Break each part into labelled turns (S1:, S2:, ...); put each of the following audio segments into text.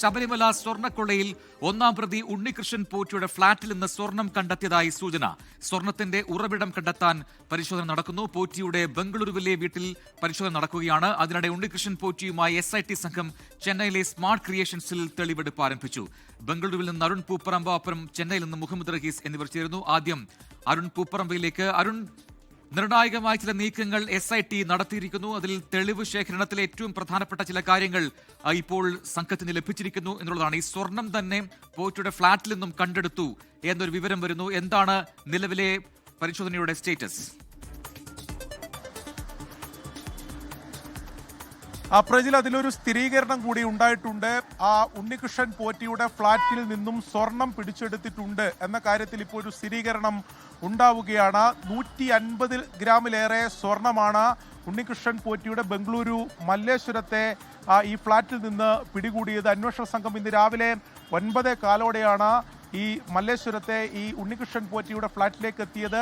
S1: ശബരിമല സ്വർണ്ണക്കൊള്ളയിൽ ഒന്നാം പ്രതി ഉണ്ണികൃഷ്ണൻ പോറ്റിയുടെ ഫ്ളാറ്റിൽ നിന്ന് സ്വർണം കണ്ടെത്തിയതായി സൂചന. സ്വർണത്തിന്റെ ഉറവിടം കണ്ടെത്താൻ പരിശോധന നടക്കുന്നു. പോറ്റിയുടെ ബംഗളൂരുവിലെ വീട്ടിൽ പരിശോധന നടക്കുകയാണ്. അതിനിടെ ഉണ്ണികൃഷ്ണൻ പോറ്റിയുമായി SIT സംഘം ചെന്നൈയിലെ സ്മാർട്ട് ക്രിയേഷൻസിൽ തെളിവെടുപ്പ് ആരംഭിച്ചു. ബംഗളൂരുവിൽ നിന്ന് അരുൺ പൂപ്പറമ്പ, ഒപ്പം ചെന്നൈയിൽ നിന്ന് മുഹമ്മദ് റഹീസ് എന്നിവർ ചേരുന്നു. ആദ്യം അരുൺ പൂപ്പറമ്പയിലേക്ക്. അരുൺ, നിർണായകമായ ചില നീക്കങ്ങൾ SIT നടത്തിയിരിക്കുന്നു. അതിൽ തെളിവ് ശേഖരണത്തിലെ ഏറ്റവും പ്രധാനപ്പെട്ട ചില കാര്യങ്ങൾ ഇപ്പോൾ സംഘത്തിന് ലഭിച്ചിരിക്കുന്നു എന്നുള്ളതാണ്. ഈ സ്വർണം തന്നെ പോറ്റിയുടെ ഫ്ളാറ്റിൽ നിന്നും കണ്ടെടുത്തു എന്നൊരു വിവരം വരുന്നു. എന്താണ് നിലവിലെ പരിശോധനയുടെ സ്റ്റേറ്റസ്?
S2: പ്രജിൽ, അതിലൊരു സ്ഥിരീകരണം കൂടി ഉണ്ടായിട്ടുണ്ട്. ഉണ്ണികൃഷ്ണൻ പോറ്റിയുടെ ഫ്ളാറ്റിൽ നിന്നും സ്വർണം പിടിച്ചെടുത്തിട്ടുണ്ട് എന്ന കാര്യത്തിൽ ഇപ്പോൾ ഒരു സ്ഥിരീകരണം ഉണ്ടാവുകയാണ്. 150 ഗ്രാമിലേറെ സ്വർണമാണ് ഉണ്ണികൃഷ്ണൻ പോറ്റിയുടെ ബംഗളൂരു മല്ലേശ്വരത്തെ ഈ ഫ്ളാറ്റിൽ നിന്ന് പിടികൂടിയത്. അന്വേഷണ സംഘം ഇന്ന് രാവിലെ 9:15 ഈ മല്ലേശ്വരത്തെ ഈ ഉണ്ണികൃഷ്ണൻ പോറ്റിയുടെ ഫ്ളാറ്റിലേക്ക് എത്തിയത്.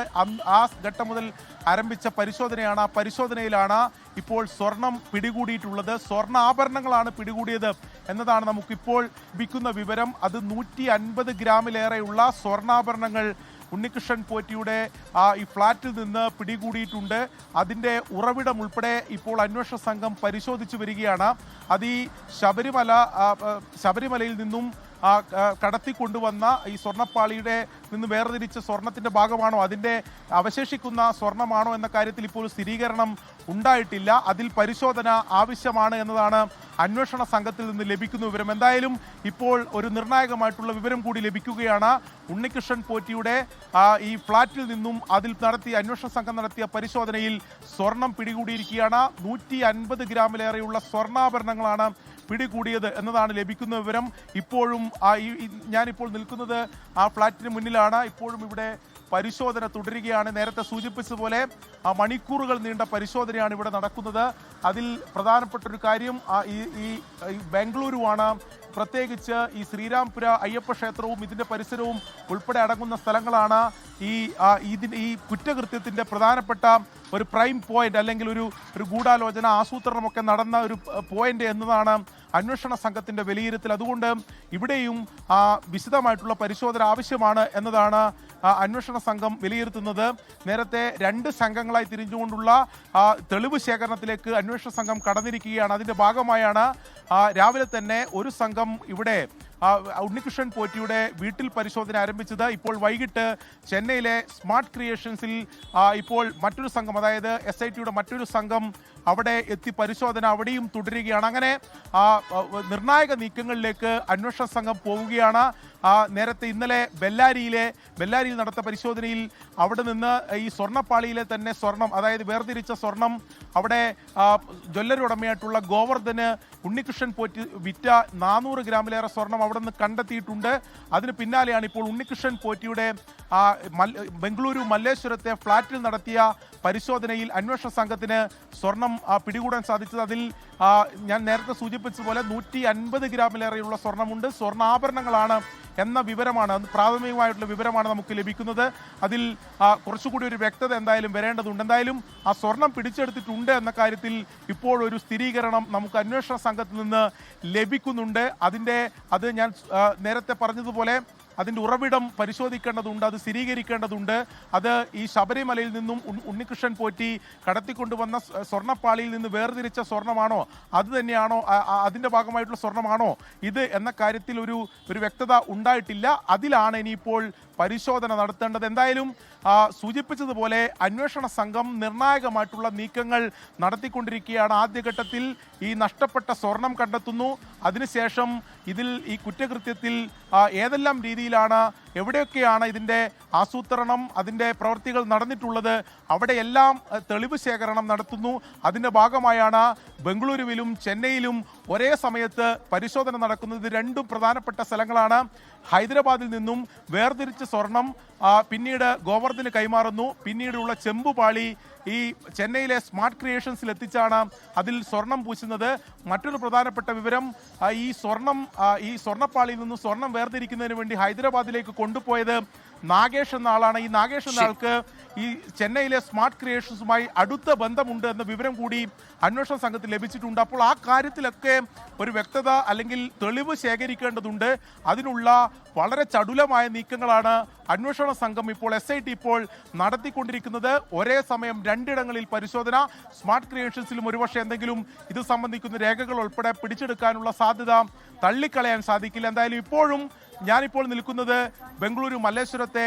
S2: ആ ഘട്ടം മുതൽ ആരംഭിച്ച പരിശോധനയാണ്. ആ പരിശോധനയിലാണ് ഇപ്പോൾ സ്വർണം പിടികൂടിയിട്ടുള്ളത്. സ്വർണ്ണാഭരണങ്ങളാണ് പിടികൂടിയത് എന്നതാണ് നമുക്കിപ്പോൾ ലഭിക്കുന്ന വിവരം. അത് 150 ഗ്രാമിലേറെയുള്ള സ്വർണ്ണാഭരണങ്ങൾ ഉണ്ണികൃഷ്ണൻ പോറ്റിയുടെ ഈ ഫ്ളാറ്റിൽ നിന്ന് പിടികൂടിയിട്ടുണ്ട്. അതിൻ്റെ ഉറവിടം ഉൾപ്പെടെ ഇപ്പോൾ അന്വേഷണ സംഘം പരിശോധിച്ചു വരികയാണ്. അത് ഈ ശബരിമലയിൽ നിന്നും കടത്തിക്കൊണ്ടുവന്ന ഈ സ്വർണ്ണപ്പാളിയുടെ നിന്ന് വേർതിരിച്ച സ്വർണത്തിന്റെ ഭാഗമാണോ, അതിൻ്റെ അവശേഷിക്കുന്ന സ്വർണമാണോ എന്ന കാര്യത്തിൽ ഇപ്പോൾ സ്ഥിരീകരണം ഉണ്ടായിട്ടില്ല. അതിൽ പരിശോധന ആവശ്യമാണ് എന്നതാണ് അന്വേഷണ സംഘത്തിൽ നിന്ന് ലഭിക്കുന്ന വിവരം. എന്തായാലും ഇപ്പോൾ ഒരു നിർണായകമായിട്ടുള്ള വിവരം കൂടി ലഭിക്കുകയാണ്. ഉണ്ണികൃഷ്ണൻ പോറ്റിയുടെ ഈ ഫ്ളാറ്റിൽ നിന്നും അതിൽ അന്വേഷണ സംഘം നടത്തിയ പരിശോധനയിൽ സ്വർണം പിടികൂടിയിരിക്കുകയാണ്. 150 ഗ്രാമിലേറെയുള്ള സ്വർണ്ണാഭരണങ്ങളാണ് പിടികൂടിയത് എന്നതാണ് ലഭിക്കുന്ന വിവരം. ഇപ്പോഴും ഞാനിപ്പോൾ നിൽക്കുന്നത് ആ ഫ്ളാറ്റിന് മുന്നിലാണ്. ഇപ്പോഴും ഇവിടെ പരിശോധന തുടരുകയാണ്. നേരത്തെ സൂചിപ്പിച്ചതുപോലെ മണിക്കൂറുകൾ നീണ്ട പരിശോധനയാണ് ഇവിടെ നടക്കുന്നത്. അതിൽ പ്രധാനപ്പെട്ട ഒരു കാര്യം ഈ ബംഗളൂരുവാണ്. പ്രത്യേകിച്ച് ഈ ശ്രീരാംപുര അയ്യപ്പ ക്ഷേത്രവും ഇതിൻ്റെ പരിസരവും ഉൾപ്പെടെ അടങ്ങുന്ന സ്ഥലങ്ങളാണ് ഈ കുറ്റകൃത്യത്തിൻ്റെ പ്രധാനപ്പെട്ട ഒരു പ്രൈം പോയിന്റ്, അല്ലെങ്കിൽ ഒരു ഗൂഢാലോചന ആസൂത്രണമൊക്കെ നടന്ന ഒരു പോയിന്റ് എന്നതാണ് അന്വേഷണ സംഘത്തിൻ്റെ വിലയിരുത്തൽ. അതുകൊണ്ട് ഇവിടെയും വിശദമായിട്ടുള്ള പരിശോധന ആവശ്യമാണ് എന്നതാണ് അന്വേഷണ സംഘം വിലയിരുത്തുന്നത്. നേരത്തെ 2 സംഘങ്ങളായി തിരിഞ്ഞുകൊണ്ടുള്ള തെളിവ് ശേഖരണത്തിലേക്ക് അന്വേഷണ സംഘം കടന്നിരിക്കുകയാണ്. അതിൻ്റെ ഭാഗമായാണ് രാവിലെ തന്നെ ഒരു സംഘം ഇവിടെ ഉണ്ണികൃഷ്ണൻ പോറ്റിയുടെ വീട്ടിൽ പരിശോധന ആരംഭിച്ചത്. ഇപ്പോൾ വൈകിട്ട് ചെന്നൈയിലെ സ്മാർട്ട് ക്രിയേഷൻസിൽ ഇപ്പോൾ മറ്റൊരു സംഘം, അതായത് SITയുടെ മറ്റൊരു സംഘം അവിടെ എത്തി പരിശോധന അവിടെയും തുടരുകയാണ്. അങ്ങനെ നിർണായക നീക്കങ്ങളിലേക്ക് അന്വേഷണ സംഘം പോവുകയാണ്. നേരത്തെ ഇന്നലെ ബെല്ലാരിയിൽ നടത്തിയ പരിശോധനയിൽ അവിടെ നിന്ന് ഈ സ്വർണ്ണപ്പാളിയിലെ തന്നെ സ്വർണം, അതായത് വേർതിരിച്ച സ്വർണം, അവിടെ ജ്വല്ലറി ഉടമയായിട്ടുള്ള ഗോവർദ്ധന് ഉണ്ണികൃഷ്ണൻ പോറ്റി വിറ്റ 400 ഗ്രാമിലേറെ സ്വർണം അവിടെ നിന്ന് കണ്ടെത്തിയിട്ടുണ്ട്. അതിന് പിന്നാലെയാണ് ഇപ്പോൾ ഉണ്ണികൃഷ്ണൻ പോറ്റിയുടെ ബംഗളൂരു മല്ലേശ്വരത്തെ ഫ്ളാറ്റിൽ നടത്തിയ പരിശോധനയിൽ അന്വേഷണ സംഘത്തിന് സ്വർണം പിടികൂടാൻ സാധിച്ചത്. അതിൽ ഞാൻ നേരത്തെ സൂചിപ്പിച്ചതുപോലെ 150 ഗ്രാമിലേറെയുള്ള സ്വർണമുണ്ട്. സ്വർണ്ണാഭരണങ്ങളാണ് എന്ന വിവരമാണ്, പ്രാഥമികമായിട്ടുള്ള വിവരമാണ് നമുക്ക് ലഭിക്കുന്നത്. അതിൽ കുറച്ചുകൂടി ഒരു വ്യക്തത എന്തായാലും വരേണ്ടതുണ്ട്. എന്തായാലും ആ സ്വർണം പിടിച്ചെടുത്തിട്ടുണ്ട് എന്ന കാര്യത്തിൽ ഇപ്പോൾ ഒരു സ്ഥിരീകരണം നമുക്ക് അന്വേഷണ സംഘത്തിൽ നിന്ന് ലഭിക്കുന്നുണ്ട്. അത് ഞാൻ നേരത്തെ പറഞ്ഞതുപോലെ അതിൻ്റെ ഉറവിടം പരിശോധിക്കേണ്ടതുണ്ട്, അത് സ്ഥിരീകരിക്കേണ്ടതുണ്ട്. അത് ഈ ശബരിമലയിൽ നിന്നും ഉണ്ണികൃഷ്ണൻ പോറ്റി കടത്തിക്കൊണ്ടുവന്ന സ്വർണ്ണപ്പാളിയിൽ നിന്ന് വേർതിരിച്ച സ്വർണ്ണമാണോ, അത് തന്നെയാണോ, അതിൻ്റെ ഭാഗമായിട്ടുള്ള സ്വർണ്ണമാണോ ഇത് എന്ന കാര്യത്തിൽ ഒരു വ്യക്തത ഉണ്ടായിട്ടില്ല. അതിലാണ് ഇനിയിപ്പോൾ പരിശോധന നടത്തേണ്ടത്. എന്തായാലും സൂചിപ്പിച്ചതുപോലെ അന്വേഷണ സംഘം നിർണായകമായിട്ടുള്ള നീക്കങ്ങൾ നടത്തിക്കൊണ്ടിരിക്കുകയാണ്. ആദ്യഘട്ടത്തിൽ ഈ നഷ്ടപ്പെട്ട സ്വർണം കണ്ടെത്തുന്നു. അതിനുശേഷം ഇതിൽ ഈ കുറ്റകൃത്യത്തിൽ ഏതെല്ലാം രീതിയിലാണ്, എവിടെയൊക്കെയാണ് ഇതിൻ്റെ ആസൂത്രണം, അതിൻ്റെ പ്രവൃത്തികൾ നടന്നിട്ടുള്ളത്, അവിടെയെല്ലാം തെളിവ് ശേഖരണം നടത്തുന്നു. അതിൻ്റെ ഭാഗമായാണ് ബംഗളൂരുവിലും ചെന്നൈയിലും ഒരേ സമയത്ത് പരിശോധന നടക്കുന്നത്. ഇത് 2 പ്രധാനപ്പെട്ട സ്ഥലങ്ങളാണ്. ഹൈദരാബാദിൽ നിന്നും വേർതിരിച്ച സ്വർണം പിന്നീട് ഗോവർദ്ധന് കൈമാറുന്നു. പിന്നീടുള്ള ചെമ്പുപാളി ഈ ചെന്നൈയിലെ സ്മാർട്ട് ക്രിയേഷൻസിൽ എത്തിച്ചാണ് അതിൽ സ്വർണം പൂശുന്നത്. മറ്റൊരു പ്രധാനപ്പെട്ട വിവരം, ഈ സ്വർണ്ണപ്പാളിയിൽ നിന്നും സ്വർണം വേർതിരിക്കുന്നതിന് വേണ്ടി ഹൈദരാബാദിലേക്ക് കൊണ്ടുപോയത് നാഗേഷ് എന്ന ആളാണ്. ഈ നാഗേഷ് എന്ന ആൾക്ക് ഈ ചെന്നൈയിലെ സ്മാർട്ട് ക്രിയേഷൻസുമായി അടുത്ത ബന്ധമുണ്ട് എന്ന വിവരം കൂടി അന്വേഷണ സംഘത്തിൽ ലഭിച്ചിട്ടുണ്ട്. അപ്പോൾ ആ കാര്യത്തിലൊക്കെ ഒരു വ്യക്തത അല്ലെങ്കിൽ തെളിവ് ശേഖരിക്കേണ്ടതുണ്ട്. അതിനുള്ള വളരെ ചടുലമായ നീക്കങ്ങളാണ് അന്വേഷണ സംഘം ഇപ്പോൾ SIT ഇപ്പോൾ നടത്തിക്കൊണ്ടിരിക്കുന്നത്. ഒരേ സമയം രണ്ടിടങ്ങളിൽ പരിശോധന. സ്മാർട്ട് ക്രിയേഷൻസിലും ഒരുപക്ഷെ എന്തെങ്കിലും ഇത് സംബന്ധിക്കുന്ന രേഖകൾ ഉൾപ്പെടെ പിടിച്ചെടുക്കാനുള്ള സാധ്യത തള്ളിക്കളയാൻ സാധിക്കില്ല. എന്തായാലും ഇപ്പോഴും ഞാനിപ്പോൾ നിൽക്കുന്നത് ബംഗളൂരു മല്ലേശ്വരത്തെ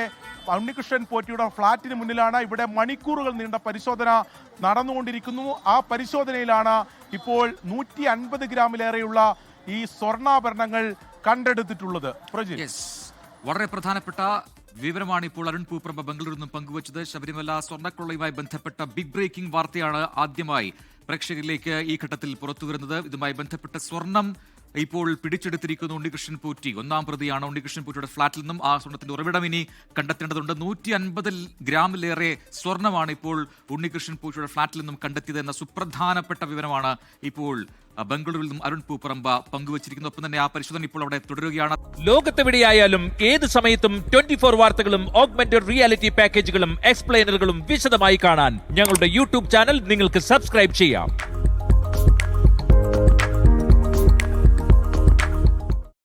S2: ഉണ്ണികൃഷ്ണൻ പോറ്റിയുടെ ഫ്ളാറ്റിന് മുന്നിലാണ്. ഇവിടെ മണിക്കൂറുകൾ നീണ്ട പരിശോധന നടന്നുകൊണ്ടിരിക്കുന്നു. ആ പരിശോധനയിലാണ് ഇപ്പോൾ 150 ഗ്രാമിലേറെയുള്ള ഈ സ്വർണ്ണാഭരണങ്ങൾ കണ്ടെടുത്തിട്ടുള്ളത്.
S1: വളരെ പ്രധാനപ്പെട്ട വിവരമാണ് ഇപ്പോൾ അരുൺ പൂപ്രഭ ബംഗളൂരിൽ നിന്നും പങ്കുവച്ചത്. ശബരിമല സ്വർണ്ണക്കൊള്ളയുമായി ബന്ധപ്പെട്ട ബിഗ് ബ്രേക്കിംഗ് വാർത്തയാണ് ആദ്യമായി പ്രേക്ഷകരിലേക്ക് ഈ ഘട്ടത്തിൽ പുറത്തുവരുന്നത്. ഇതുമായി ബന്ധപ്പെട്ട സ്വർണം ഇപ്പോൾ പിടിച്ചെടുത്തിരിക്കുന്നു ഉണ്ണികൃഷ്ണൻ പോറ്റി. ഒന്നാം പ്രതിയാണ് ഉണ്ണികൃഷ്ണൻ പോറ്റിയുടെ ഫ്ളാറ്റിൽ നിന്നും. ആ സ്വർണത്തിന്റെ ഉറവിടം ഇനി കണ്ടെത്തേണ്ടതുണ്ട്. 150 ഗ്രാമിലേറെ സ്വർണമാണ് ഇപ്പോൾ ഉണ്ണികൃഷ്ണൻ പോറ്റിയുടെ ഫ്ളാറ്റിൽ നിന്നും കണ്ടെത്തിയത് എന്ന സുപ്രധാനപ്പെട്ട വിവരമാണ് ഇപ്പോൾ ബംഗളൂരുവിൽ നിന്നും അരുൺ പൂപ്പറമ്പ പങ്കുവച്ചിരിക്കുന്നു. ഒപ്പം തന്നെ ആ പരിശോധന ഇപ്പോൾ അവിടെ തുടരുകയാണ്.
S3: ലോകത്തെവിടെയായാലും ഏത് സമയത്തും 24 വാർത്തകളും ഓഗ്മെന്റഡ് റിയാലിറ്റി പാക്കേജുകളും എക്സ്പ്ലെയിനറുകളും വിശദമായി കാണാൻ ഞങ്ങളുടെ യൂട്യൂബ് ചാനൽ നിങ്ങൾക്ക് സബ്സ്ക്രൈബ് ചെയ്യാം.